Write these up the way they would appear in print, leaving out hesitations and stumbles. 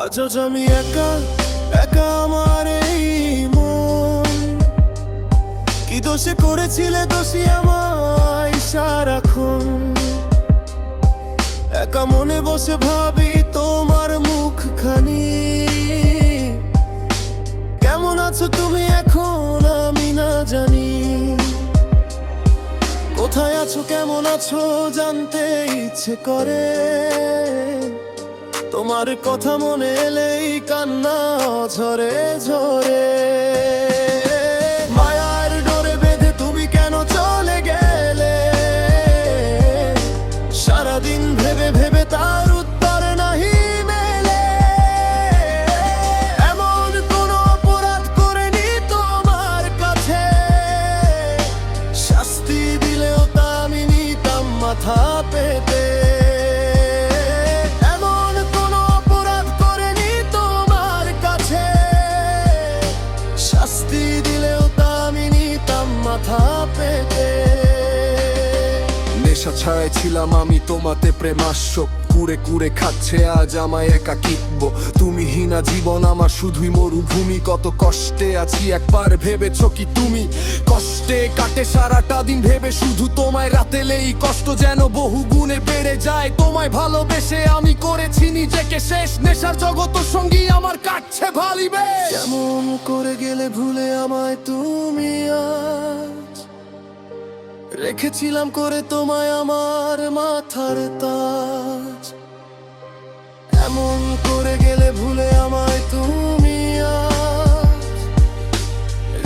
আজ আমি একা একা আমার এই মন, কি দোষে করেছিলে দোষী আমায় সারাক্ষণ। একা মনে বসে ভাবি তোমার মুখখানি, কেমন আছো তুমি এখন আমি না জানি। কোথায় আছো কেমন আছো জানতে ইচ্ছে করে, তোমার কথা মনে এলেই কান্না ঝরে ঝরে। মায়ার ডোরে বেঁধে তুমি কেন চলে গেলে, সারাদিন ভেবে ভেবে তার উত্তর নাহি মেলে। এমন কোনো অপরাধ করেনি তোমার কাছে, শাস্তি দিলেও তা আমি নিতাম মাথা পেতে। শাস্তি দিলেও তা আমি নিতাম মাথা পেতে। নেশা ছাড়াই ছিলাম আমি তোমাতে প্রেমাস্যক, কুড়ে কুড়ে খাচ্ছে আজ আমায় একাকিত্ব। তুমি হীনা জীবন আমার শুধুই মরুভূমি, কত কষ্টে আছি একবার ভেবেছো কি তুমি? কষ্টে কাটে সারাটা দিন ভেবে শুধু তোমায়, রাতেলেই কষ্ট যেন বহু গুণে বেড়ে যায়। তোমায় ভালোবেসে আমি করেছি নিজেকে শেষ, নেশার জগত সঙ্গী আমার কাটছে ভালিবে। কেমন করে গেলে ভুলে আমায় তুমি আজ, রেখেছিলাম করে তোমায় আমার মাথার তাজ। এমন করে গেলে ভুলে আমায় তুমি আজ,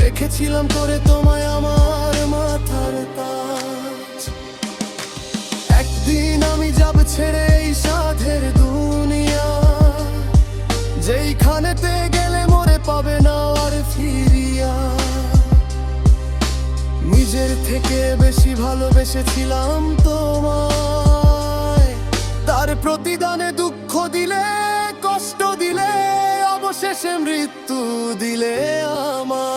রেখেছিলাম করে তোমায় আমার মাথার তাজ। একদিন আমি যাব ছেড়ে এই সাধের দুনিয়া, যেইখানেতে গেলে মরে পাবে না আর ফিরিয়া। নিজের থেকে বেশি ভালোবেসেছিলাম তোমায়, তার প্রতিদানে দুঃখ দিলে কষ্ট দিলে অবশেষে মৃত্যু দিলে আমার।